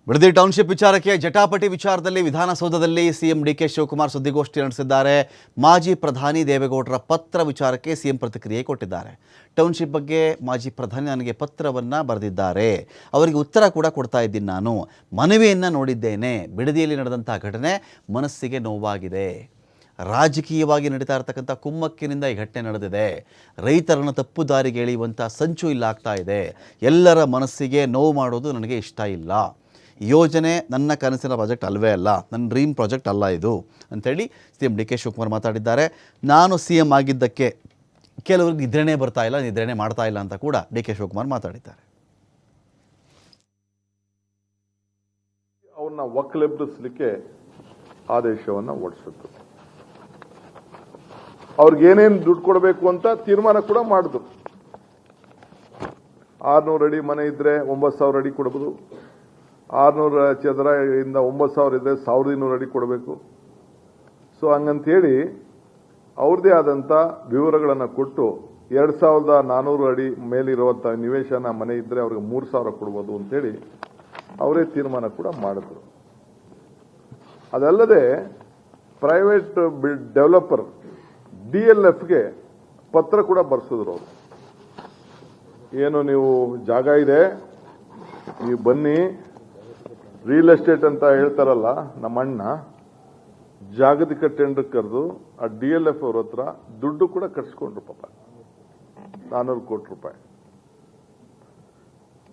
Bidadi township ವಿಚಾರಕ್ಕೆ ಜಟಾಪಟಿ ವಿಚಾರದಲ್ಲಿ ವಿಧಾನಸೌಧದಲ್ಲಿ ಸಿಎಂ ಡಿಕೆ ಶಿವಕುಮಾರ್ ಸುದ್ದಿಗೋಷ್ಠಿ ನಡೆಸಿದ್ದಾರೆ. ಮಾಜಿ ಪ್ರಧಾನಿ ದೇವೇಗೌಡರ ಪತ್ರ ವಿಚಾರಕ್ಕೆ ಸಿಎಂ ಪ್ರತಿಕ್ರಿಯೆ ಕೊಟ್ಟಿದ್ದಾರೆ. ಟೌನ್ಶಿಪ್ ಬಗ್ಗೆ ಮಾಜಿ ಪ್ರಧಾನಿ ನನಗೆ ಪತ್ರವನ್ನು ಬರೆದಿದ್ದಾರೆ, ಅವರಿಗೆ ಉತ್ತರ ಕೂಡ ಕೊಡ್ತಾ ಇದ್ದೀನಿ. ನಾನು ಮನವಿಯನ್ನು ನೋಡಿದ್ದೇನೆ. ಬಿಡದಿಯಲ್ಲಿ ನಡೆದಂಥ ಘಟನೆ ಮನಸ್ಸಿಗೆ ನೋವಾಗಿದೆ. ರಾಜಕೀಯವಾಗಿ ನಡೀತಾ ಇರತಕ್ಕಂಥ ಕುಮ್ಮಕ್ಕಿನಿಂದ ಈ ಘಟನೆ ನಡೆದಿದೆ. ರೈತರನ್ನು ತಪ್ಪು ದಾರಿಗೆ ಎಳೆಯುವಂಥ ಸಂಚು ಇಲ್ಲಾಗ್ತಾ ಇದೆ. ಎಲ್ಲರ ಮನಸ್ಸಿಗೆ ನೋವು ಮಾಡೋದು ನನಗೆ ಇಷ್ಟ ಇಲ್ಲ. ಯೋಜನೆ ನನ್ನ ಕನಸಿನ ಪ್ರಾಜೆಕ್ಟ್ ಅಲ್ವೇ ಅಲ್ಲ, ನನ್ನ ಡ್ರೀಮ್ ಪ್ರಾಜೆಕ್ಟ್ ಅಲ್ಲ ಇದು ಅಂಥೇಳಿ ಸಿಎಂ ಡಿ ಕೆ ಶಿವಕುಮಾರ್ ಮಾತಾಡಿದ್ದಾರೆ. ನಾನು ಸಿಎಂ ಆಗಿದ್ದಕ್ಕೆ ಕೆಲವ್ರಿಗೆ ನಿದ್ರೆನೇ ಬರ್ತಾ ಇಲ್ಲ, ನಿದ್ರೆನೇ ಮಾಡ್ತಾ ಇಲ್ಲ ಅಂತ ಕೂಡ ಡಿ ಕೆ ಶಿವಕುಮಾರ್ ಮಾತಾಡಿದ್ದಾರೆ. ಅವನ್ನ ಒಕ್ಕಲೆಬ್ಬಿಸಲಿಕ್ಕೆ ಆದೇಶವನ್ನು ಹೊರಡಿಸಿದ್ರು. ಅವ್ರಿಗೆ ಏನೇನು ದುಡ್ಡು ಕೊಡಬೇಕು ಅಂತ ತೀರ್ಮಾನ ಕೂಡ ಮಾಡಿದ್ರು. 600 ಅಡಿ ಮನೆ ಇದ್ರೆ 9,000 ಅಡಿ ಕೊಡಬಹುದು. 600 ಚದರ ಇಂದ 9,000 ಇದ್ರೆ 1,200 ಅಡಿ ಕೊಡಬೇಕು. ಸೊ ಹಂಗಂತೇಳಿ ಅವ್ರದೇ ಆದಂತ ವಿವರಗಳನ್ನು ಕೊಟ್ಟು 2,400 ಅಡಿ ಮೇಲಿರುವಂತ ನಿವೇಶನ ಮನೆ ಇದ್ರೆ ಅವ್ರಿಗೆ 3,000 ಕೊಡ್ಬೋದು ಅಂತೇಳಿ ಅವರೇ ತೀರ್ಮಾನ ಕೂಡ ಮಾಡಿದ್ರು. ಅದಲ್ಲದೆ ಪ್ರೈವೇಟ್ ಡೆವಲಪರ್ DLFಗೆ ಪತ್ರ ಕೂಡ ಬರ್ಸಿದ್ರು. ಅವರು ಏನು ನೀವು ಜಾಗ ಇದೆ, ನೀವು ಬನ್ನಿ, ರಿಯಲ್ ಎಸ್ಟೇಟ್ ಅಂತ ಹೇಳ್ತಾರಲ್ಲ ನಮ್ಮ ಅಣ್ಣ, ಜಾಗತಿಕ ಟೆಂಡರ್ ಕರೆದು ಆ DLF ಅವ್ರ ಹತ್ರ ದುಡ್ಡು ಕೂಡ ಕಟ್ಸ್ಕೊಂಡ್ರು. ಪಾಪ 400 ಕೋಟಿ ರೂಪಾಯಿ.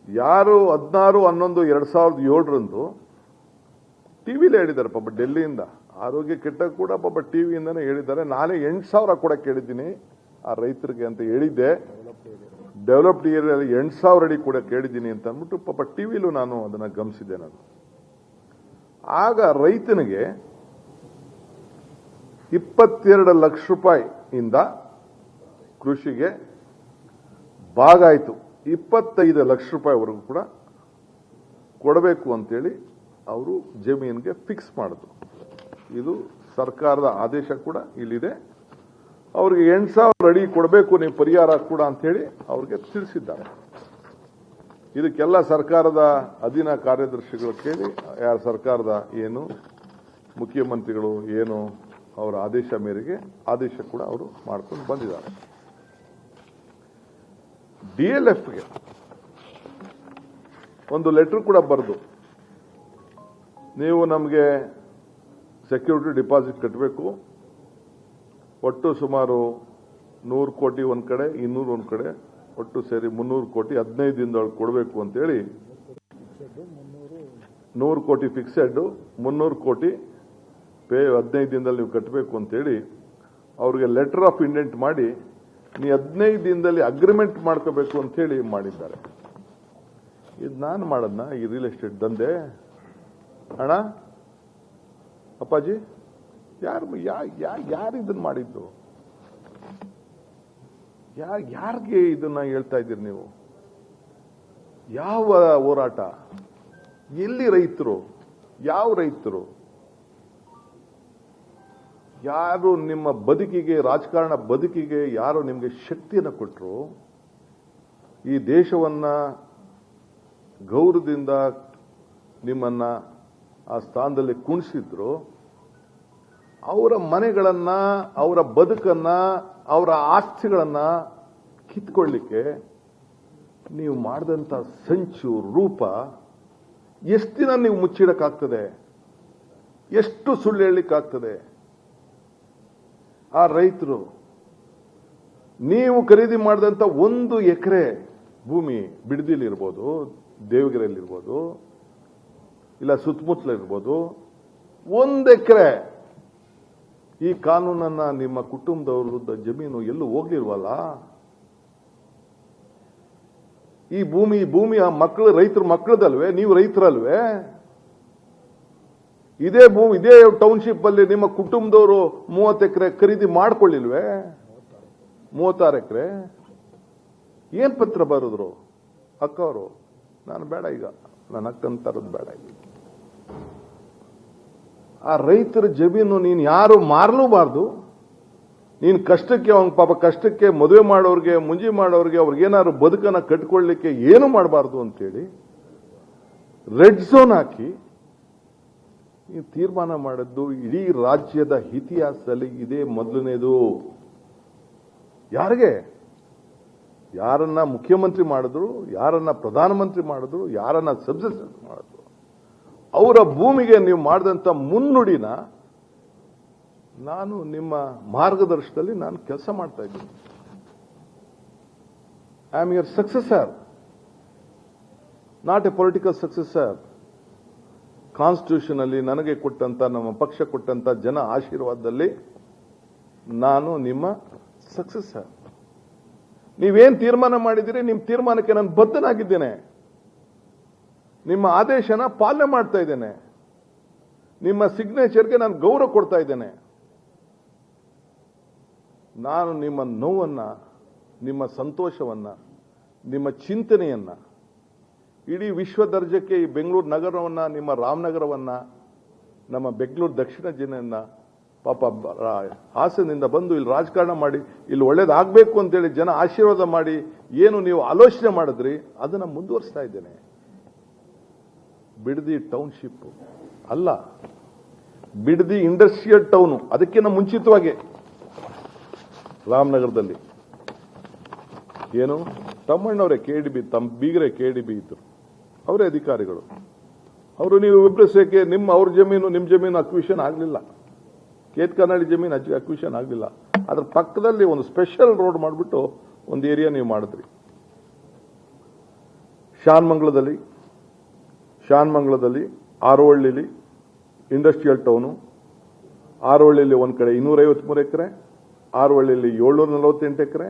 ಯಾರು 16/11/2007 ಟಿವಿಲಿ ಹೇಳಿದ್ದಾರೆ. ಪಾಪ ಡೆಲ್ಲಿಯಿಂದ ಆರೋಗ್ಯ ಕೆಟ್ಟ ಕೂಡ ಪಾಪ ಟಿವಿಯಿಂದನೇ ಹೇಳಿದ್ದಾರೆ. ನಾಳೆ 8,000 ಕೂಡ ಕೇಳಿದ್ದೀನಿ ಆ ರೈತರಿಗೆ ಅಂತ ಹೇಳಿದ್ದೆ. ಡೆವಲಪ್ಡ್ ಏರಿಯಾದಲ್ಲಿ 8,000 ಅಡಿ ಕೂಡ ಕೇಳಿದ್ದೀನಿ ಅಂತ ಅಂದ್ಬಿಟ್ಟು ಪಾಪ ಟಿವಿಲೂ ನಾನು ಅದನ್ನ ಗಮನಿಸಿದ್ದೆ. ನಾನು ಆಗ ರೈತನಿಗೆ 22 ಲಕ್ಷ ರೂಪಾಯಿಯಿಂದ ಕೃಷಿಗೆ ಭಾಗ ಆಯಿತು 25 ಲಕ್ಷ ರೂಪಾಯಿವರೆಗೂ ಕೂಡ ಕೊಡಬೇಕು ಅಂತೇಳಿ ಅವರು ಜಮೀನಿಗೆ ಫಿಕ್ಸ್ ಮಾಡಿದ್ರು. ಇದು ಸರ್ಕಾರದ ಆದೇಶ ಕೂಡ ಇಲ್ಲಿದೆ. ಅವ್ರಿಗೆ 8,000 ಅಡಿ ಕೊಡಬೇಕು ನೀವು ಪರಿಹಾರ ಕೂಡ ಅಂತ ಹೇಳಿ ಅವ್ರಿಗೆ ತಿಳಿಸಿದ್ದಾರೆ. ಇದಕ್ಕೆಲ್ಲ ಸರ್ಕಾರದ ಅಧೀನ ಕಾರ್ಯದರ್ಶಿಗಳು ಕೇಳಿ ಯಾರ ಸರ್ಕಾರದ ಏನು ಮುಖ್ಯಮಂತ್ರಿಗಳು ಏನು ಅವರ ಆದೇಶ ಮೇರೆಗೆ ಆದೇಶ ಕೂಡ ಅವರು ಮಾಡ್ಕೊಂಡು ಬಂದಿದ್ದಾರೆ. DLFಗೆ ಒಂದು ಲೆಟರ್ ಕೂಡ ಬರೆದು ನೀವು ನಮಗೆ ಸೆಕ್ಯೂರಿಟಿ ಡಿಪಾಸಿಟ್ ಕಟ್ಟಬೇಕು, ಒಟ್ಟು ಸುಮಾರು 100 ಕೋಟಿ ಒಂದ್ ಕಡೆ, 200 ಒಂದ್ ಕಡೆ, ಒಟ್ಟು ಸೇರಿ 300 ಕೋಟಿ 15 ದಿನದೊಳಗೆ ಕೊಡಬೇಕು ಅಂತೇಳಿ, 100 ಕೋಟಿ ಫಿಕ್ಸೆಡ್, 300 ಕೋಟಿ ಪೇ 15 ದಿನದಲ್ಲಿ ನೀವು ಕಟ್ಟಬೇಕು ಅಂತೇಳಿ ಅವ್ರಿಗೆ ಲೆಟರ್ ಆಫ್ ಇಂಡೆಂಟ್ ಮಾಡಿ ನೀ 15 ದಿನದಲ್ಲಿ ಅಗ್ರಿಮೆಂಟ್ ಮಾಡ್ಕೋಬೇಕು ಅಂತೇಳಿ ಮಾಡಿದ್ದಾರೆ. ಇದು ನಾನು ಮಾಡದ್ನ ಈ ರಿಯಲ್ ಎಸ್ಟೇಟ್ ದಂಧೆ ಅಣ್ಣ ಅಪ್ಪಾಜಿ? ಯಾರು ಇದನ್ನ ಮಾಡಿದ್ದು? ಯಾರಿಗೆ ಇದನ್ನ ಹೇಳ್ತಾ ಇದ್ದೀರಿ ನೀವು? ಯಾವ ಹೋರಾಟ? ಎಲ್ಲಿ ರೈತರು? ಯಾವ ರೈತರು? ಯಾರು ನಿಮ್ಮ ಬದುಕಿಗೆ, ರಾಜಕಾರಣ ಬದುಕಿಗೆ ಯಾರು ನಿಮಗೆ ಶಕ್ತಿಯನ್ನು ಕೊಟ್ಟರು? ಈ ದೇಶವನ್ನ ಗೌರವದಿಂದ ನಿಮ್ಮನ್ನ ಆ ಸ್ಥಾನದಲ್ಲಿ ಕುಣಿಸಿದ್ರು, ಅವರ ಮನೆಗಳನ್ನ, ಅವರ ಬದುಕನ್ನ, ಅವರ ಆಸ್ತಿಗಳನ್ನ ಕಿತ್ಕೊಳ್ಳಿಕ್ಕೆ ನೀವು ಮಾಡಿದಂತ ಸಂಚು ರೂಪ ಎಷ್ಟು ದಿನ ನೀವು ಮುಚ್ಚಿಡಕ್ಕಾಗ್ತದೆ? ಎಷ್ಟು ಸುಳ್ಳು ಹೇಳಲಿಕ್ಕಾಗ್ತದೆ? ಆ ರೈತರು ನೀವು ಖರೀದಿ ಮಾಡಿದಂತ 1 ಎಕರೆ ಭೂಮಿ ಬಿಡದಿಲಿ ಇರ್ಬೋದು, ದೇವಗಿರಿಯಲ್ಲಿರ್ಬೋದು, ಇಲ್ಲ ಸುತ್ತಮುತ್ತಲಿರ್ಬೋದು, 1 ಎಕರೆ ಈ ಕಾನೂನನ್ನ ನಿಮ್ಮ ಕುಟುಂಬದವರ ಜಮೀನು ಎಲ್ಲೂ ಹೋಗ್ಲಿಲ್ವಲ್ಲ? ಈ ಭೂಮಿಯ ಮಕ್ಕಳು, ರೈತರ ಮಕ್ಕಳದಲ್ವೇ? ನೀವು ರೈತರಲ್ವೇ? ಇದೇ ಟೌನ್ಶಿಪ್ ಅಲ್ಲಿ ನಿಮ್ಮ ಕುಟುಂಬದವರು 30 ಎಕರೆ ಖರೀದಿ ಮಾಡ್ಕೊಳ್ಳಿಲ್ವೇ? 36 ಎಕರೆ ಏನ್ ಪತ್ರ ಬರೆದ್ರು ಅಕ್ಕವರು? ನಾನು ಬೇಡ, ಈಗ ನನ್ನ ಅಕ್ಕನ ತರದ್ ಬೇಡ. ಆ ರೈತರ ಜಮೀನು ನೀನು ಯಾರು ಮಾರಲೂಬಾರ್ದು. ನೀನು ಕಷ್ಟಕ್ಕೆ, ಅವನ ಪಾಪ ಕಷ್ಟಕ್ಕೆ ಮದುವೆ ಮಾಡೋರಿಗೆ, ಮುಂಜಿ ಮಾಡೋರಿಗೆ, ಅವ್ರಿಗೇನಾದ್ರು ಬದುಕನ್ನ ಕಟ್ಕೊಳ್ಳಿಕ್ಕೆ ಏನು ಮಾಡಬಾರ್ದು ಅಂತೇಳಿ ರೆಡ್ ಝೋನ್ ಹಾಕಿ ಈ ತೀರ್ಮಾನ ಮಾಡಿದ್ದು ಇಡೀ ರಾಜ್ಯದ ಇತಿಹಾಸದಲ್ಲಿ ಇದೇ ಮೊದಲನೇದು. ಯಾರಿಗೆ, ಯಾರನ್ನ ಮುಖ್ಯಮಂತ್ರಿ ಮಾಡಿದ್ರು, ಯಾರನ್ನ ಪ್ರಧಾನಮಂತ್ರಿ ಮಾಡಿದ್ರು, ಯಾರನ್ನ ಸಬ್ಸಿಡಿ ಮಾಡಿದ್ರು, ಅವರ ಭೂಮಿಗೆ ನೀವು ಮಾಡಿದಂತ ಮುನ್ನುಡಿನ ನಾನು ನಿಮ್ಮ ಮಾರ್ಗದರ್ಶನದಲ್ಲಿ ನಾನು ಕೆಲಸ ಮಾಡ್ತಾ ಇದ್ದೀನಿ. I am your successor, not A political successor. Constitution ಅಲ್ಲಿ ನನಗೆ ಕೊಟ್ಟಂತ, ನಮ್ಮ ಪಕ್ಷ ಕೊಟ್ಟಂತ ಜನ ಆಶೀರ್ವಾದದಲ್ಲಿ ನಾನು ನಿಮ್ಮ ಸಕ್ಸೆಸರ್. ನೀವೇನ್ ತೀರ್ಮಾನ ಮಾಡಿದಿರಿ, ನಿಮ್ಮ ತೀರ್ಮಾನಕ್ಕೆ ನಾನು ಬದ್ಧನಾಗಿದ್ದೇನೆ. ನಿಮ್ಮ ಆದೇಶನ ಪಾಲನೆ ಮಾಡ್ತಾ ಇದ್ದೇನೆ. ನಿಮ್ಮ ಸಿಗ್ನೇಚರ್ಗೆ ನಾನು ಗೌರವ ಕೊಡ್ತಾ ಇದ್ದೇನೆ. ನಾನು ನಿಮ್ಮ ನೋವನ್ನ, ನಿಮ್ಮ ಸಂತೋಷವನ್ನ, ನಿಮ್ಮ ಚಿಂತನೆಯನ್ನ ಇಡೀ ವಿಶ್ವ ದರ್ಜೆಗೆ ಈ ಬೆಂಗಳೂರು ನಗರವನ್ನ, ನಿಮ್ಮ ರಾಮನಗರವನ್ನ, ನಮ್ಮ ಬೆಂಗಳೂರು ದಕ್ಷಿಣ ಜಿಲ್ಲೆಯನ್ನ, ಪಾಪ ಹಾಸನದಿಂದ ಬಂದು ಇಲ್ಲಿ ರಾಜಕಾರಣ ಮಾಡಿ ಇಲ್ಲಿ ಒಳ್ಳೇದಾಗಬೇಕು ಅಂತೇಳಿ ಜನ ಆಶೀರ್ವಾದ ಮಾಡಿ ಏನು ನೀವು ಆಲೋಚನೆ ಮಾಡಿದ್ರಿ ಅದನ್ನ ಮುಂದುವರಿಸ್ತಾ ಇದ್ದೇನೆ. ಬಿಡದಿ ಟೌನ್ಶಿಪ್ ಅಲ್ಲ, ಬಿಡದಿ ಇಂಡಸ್ಟ್ರಿಯಲ್ ಟೌನ್. ಅದಕ್ಕಿಂತ ಮುಂಚಿತವಾಗಿ ರಾಮನಗರದಲ್ಲಿ ಏನು ತಮ್ಮಣ್ಣವರೇ ಕೆಡಿಬಿ, ತಮ್ಮ ಬೀಗರೆ ಕೆಡಿಬಿ ಇದ್ರು, ಅವರೇ ಅಧಿಕಾರಿಗಳು. ಅವರು ನೀವು ಇಬ್ಬರು ಸೇಕೆ ಅವ್ರ ಜಮೀನು ನಿಮ್ಮ ಜಮೀನು ಅಕ್ವಿಷನ್ ಆಗಲಿಲ್ಲ, ಕೇತ್ಕರ್ನಾಡಿ ಜಮೀನು ಅಕ್ವಿಷನ್ ಆಗಲಿಲ್ಲ. ಅದ್ರ ಪಕ್ಕದಲ್ಲಿ ಒಂದು ಸ್ಪೆಷಲ್ ರೋಡ್ ಮಾಡಿಬಿಟ್ಟು ಒಂದು ಏರಿಯಾ ನೀವು ಮಾಡಿದ್ರಿ. ಶಾನ್ಮಂಗ್ಲದಲ್ಲಿ ಆರೋಹಳ್ಳಿಲಿ ಇಂಡಸ್ಟ್ರಿಯಲ್ ಟೌನು, ಆರೋಹಳ್ಳಿಲಿ ಒಂದ್ ಕಡೆ 253 ಎಕರೆ, ಆರೋಹಳ್ಳಿಲಿ 748 ಎಕರೆ,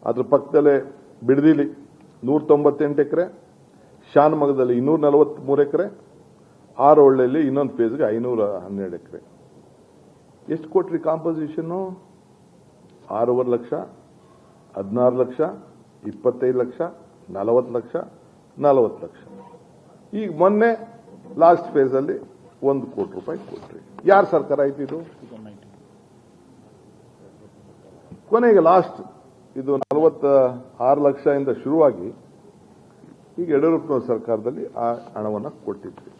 ಅದ್ರ ಪಕ್ಕದಲ್ಲೇ ಬಿಡದಿಲಿ 198 ಎಕರೆ, ಶಾನ್ಮಂಗಲದಲ್ಲಿ 243 ಎಕರೆ, ಆರೋಹಳ್ಳಿಯಲ್ಲಿ ಇನ್ನೊಂದು ಫೇಸ್ಗೆ 512 ಎಕರೆ. ಎಷ್ಟು ಕೊಟ್ರಿ ಕಾಂಪೋಸಿಷನ್? 6.5 ಲಕ್ಷ, 16 ಲಕ್ಷ, 25 ಲಕ್ಷ, 40 ಲಕ್ಷ, 40 ಲಕ್ಷ. ಈಗ ಮೊನ್ನೆ ಲಾಸ್ಟ್ ಫೇಸ್ ಅಲ್ಲಿ 1 ಕೋಟಿ ರೂಪಾಯಿ ಕೊಟ್ರಿ. ಯಾರ ಸರ್ಕಾರ ಆಯ್ತು ಇದು? ಕೊನೆಗೆ ಲಾಸ್ಟ್ ಇದು 46 ಲಕ್ಷ ಇಂದ ಶುರುವಾಗಿ ಈಗ ಯಡಿಯೂರಪ್ಪನವರ ಸರ್ಕಾರದಲ್ಲಿ ಆ ಹಣವನ್ನು ಕೊಟ್ಟಿದ್ರಿ.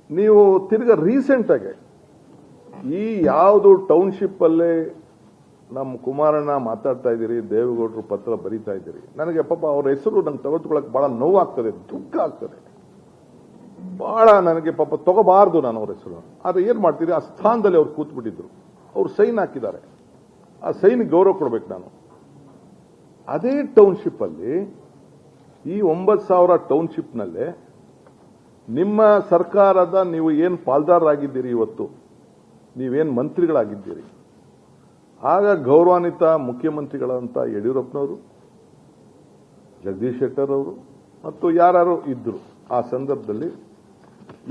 ನೀವು ತಿರ್ಗಾ ರೀಸೆಂಟ್ ಆಗಿ ಈ ಯಾವುದು ಟೌನ್ಶಿಪ್ ಅಲ್ಲೇ ನಮ್ಮ ಕುಮಾರಣ್ಣ ಮಾತಾಡ್ತಾ ಇದ್ದೀರಿ, ದೇವೇಗೌಡರು ಪತ್ರ ಬರೀತಾ ಇದ್ದೀರಿ. ನನಗೆ ಪಾಪ ಅವ್ರ ಹೆಸರು ನಂಗೆ ತೆಗೆದುಕೊಳ್ಳಕ್ಕೆ ಬಹಳ ನೋವಾಗ್ತದೆ, ದುಃಖ ಆಗ್ತದೆ ಬಹಳ. ನನಗೆ ಪಾಪ ತಗೋಬಾರ್ದು ನಾನು ಅವ್ರ ಹೆಸರು. ಆದ್ರೆ ಏನ್ ಮಾಡ್ತೀರಿ, ಆ ಸ್ಥಾನದಲ್ಲಿ ಅವ್ರು ಕೂತ್ಬಿಟ್ಟಿದ್ರು, ಅವ್ರು ಸೈನ್ ಹಾಕಿದ್ದಾರೆ, ಆ ಸೈನ್ ಗೌರವ ಕೊಡ್ಬೇಕು ನಾನು. ಅದೇ ಟೌನ್ಶಿಪ್ ಅಲ್ಲಿ ಈ 9,000 ಟೌನ್ಶಿಪ್ ನಲ್ಲೇ ನಿಮ್ಮ ಸರ್ಕಾರದ ನೀವು ಏನ್ ಪಾಲ್ದಾರರಾಗಿದ್ದೀರಿ, ಇವತ್ತು ನೀವೇನ್ ಮಂತ್ರಿಗಳಾಗಿದ್ದೀರಿ, ಆಗ ಗೌರವಾನ್ವಿತ ಮುಖ್ಯಮಂತ್ರಿಗಳಂತ ಯಡಿಯೂರಪ್ಪನವರು, ಜಗದೀಶ್ ಶೆಟ್ಟರ್ ಅವರು ಮತ್ತು ಯಾರು ಇದ್ರು ಆ ಸಂದರ್ಭದಲ್ಲಿ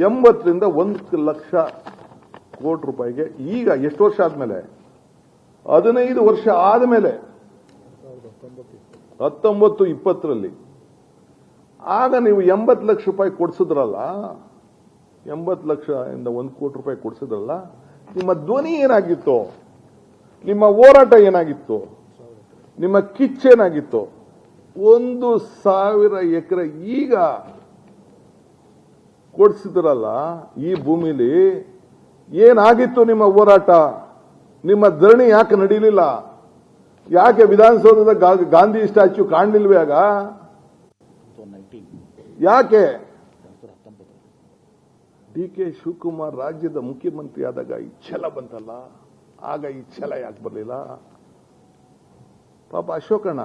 80 ರಿಂದ 1 ಲಕ್ಷ ಕೋಟಿ ರೂಪಾಯಿಗೆ ಈಗ ಎಷ್ಟು ವರ್ಷ ಆದ್ಮೇಲೆ, 15 ವರ್ಷ ಆದ್ಮೇಲೆ 19-20ರಲ್ಲಿ ಆಗ ನೀವು 80 ಲಕ್ಷ ರೂಪಾಯಿ ಕೊಡಿಸಿದ್ರಲ್ಲ, 80 ಲಕ್ಷ ಇಂದ 1 ಕೋಟಿ ರೂಪಾಯಿ ಕೊಡಿಸಿದ್ರಲ್ಲ, ನಿಮ್ಮ ಧ್ವನಿ ಏನಾಗಿತ್ತು, ನಿಮ್ಮ ಹೋರಾಟ ಏನಾಗಿತ್ತು, ನಿಮ್ಮ ಕಿಚ್ಚೇನಾಗಿತ್ತು? 1,000 ಎಕರೆ ಈಗ ಕೊಡಿಸಿದ್ರಲ್ಲ, ಈ ಭೂಮಿಲಿ ಏನಾಗಿತ್ತು ನಿಮ್ಮ ಹೋರಾಟ? ನಿಮ್ಮ ಧರಣಿ ಯಾಕೆ ನಡೀಲಿಲ್ಲ? ಯಾಕೆ ವಿಧಾನಸೌಧದ ಗಾಂಧಿ ಸ್ಟ್ಯಾಚ್ಯೂ ಕಾಣಲಿಲ್ವೇ ಆಗ? ಯಾಕೆ? ಡಿ.ಕೆ. ಶಿವಕುಮಾರ್ ರಾಜ್ಯದ ಮುಖ್ಯಮಂತ್ರಿ ಆದಾಗ ಈ ಛಲ ಬಂತಲ್ಲ, ಆಗ ಈ ಛಲ ಯಾಕೆ ಬರಲಿಲ್ಲ? ಪಾಪ ಅಶೋಕಣ್ಣ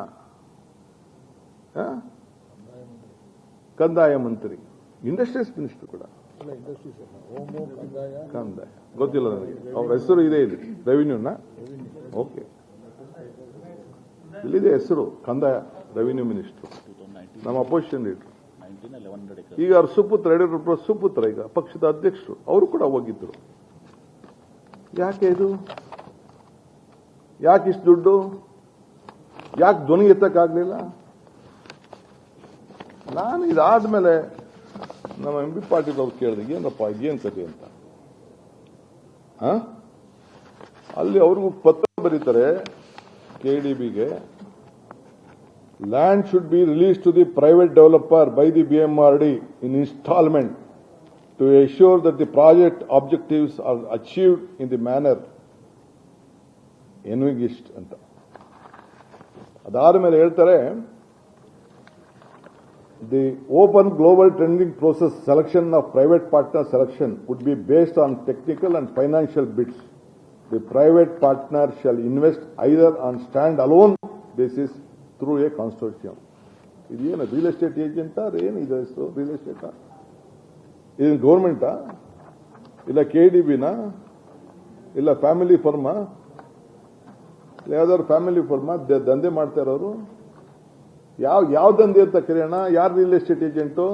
ಕಂದಾಯ ಮಂತ್ರಿ, ಇಂಡಸ್ಟ್ರೀಸ್ ಮಿನಿಸ್ಟರ್ ಕೂಡ, ಕಂದಾಯ ಗೊತ್ತಿಲ್ಲ ನನಗೆ, ಅವ್ರ ಹೆಸರು ಇದೆ ಇಲ್ಲಿ ರೆವಿನ್ಯೂನ. ಓಕೆ, ಇಲ್ಲಿದೆ ಹೆಸರು, ಕಂದಾಯ ರೆವಿನ್ಯೂ ಮಿನಿಸ್ಟರ್, ನಮ್ಮ ಅಪೋಸಿಷನ್ ಲೀಡರ್. ಈಗ ಅವ್ರ ಸುಪುತ್ರ, ಯಡಿಯೂರಪ್ಪ ಸುಪುತ್ರ ಈಗ ಪಕ್ಷದ ಅಧ್ಯಕ್ಷರು, ಅವರು ಕೂಡ ಹೋಗಿದ್ರು. ಯಾಕೆ ಇದು? ಯಾಕೆ ಇಷ್ಟು ದುಡ್ಡು? ಯಾಕೆ ಧ್ವನಿ ಎತ್ತಕ್ಕಾಗ್ಲಿಲ್ಲ? ನಾನು ಇದಾದ್ಮೇಲೆ ನಮ್ಮ ಎಂ ಬಿ ಪಾಟೀಲ್ ಅವ್ರು ಕೇಳಿದೆ, ಏನಪ್ಪ ಇದೇನ್ ಕತೆ ಅಂತ. ಅಲ್ಲಿ ಅವ್ರಿಗೂ ಪತ್ರ ಬರೀತಾರೆ KDBಗೆ, Land should be released to the private developer by the BMRD in installment to ensure that the project objectives are achieved in the manner envisaged ಅಂತ. ಅದಾದ ಮೇಲೆ ಹೇಳ್ತಾರೆ, the open global tendering process selection of private partner selection would be based on technical and financial bids. The private partner shall invest either on stand-alone basis through a consortium. ಇದೇನು real estate ಏಜೆಂಟಾ ಏನಿದೆ ಹೆಸರು? Real ಎಸ್ಟೇಟಾ? ಇದು ಗೌರ್ಮೆಂಟಾ? ಇಲ್ಲ KDBನಾ? ಇಲ್ಲ family ಫರ್ಮಾ? ಯಾವ್ದಾದ್ರು family ಫರ್ಮಾ ದಂಧೆ ಮಾಡ್ತಾ ಇರೋರು? ಯಾವ ದಂಧೆ ಅಂತ ಕರೆಯೋಣ? ಯಾರು ರಿಯಲ್ ಎಸ್ಟೇಟ್ ಏಜೆಂಟು?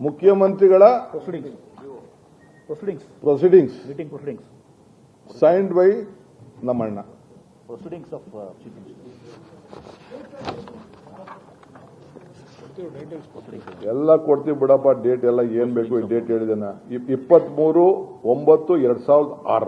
ಮುಖ್ಯಮಂತ್ರಿಗಳ ಪ್ರೊಸೀಡಿಂಗ್ಸ್ ಸೈನ್ಡ್ ಬೈ ನಮ್ಮಣ್ಣ. ಎಲ್ಲ ಕೊಡ್ತೀವಿ ಬಿಡಪ್ಪ, ಡೇಟ್ ಎಲ್ಲ ಏನ್ ಬೇಕು ಡೇಟ್ ಹೇಳಿದನ 23/9/2006.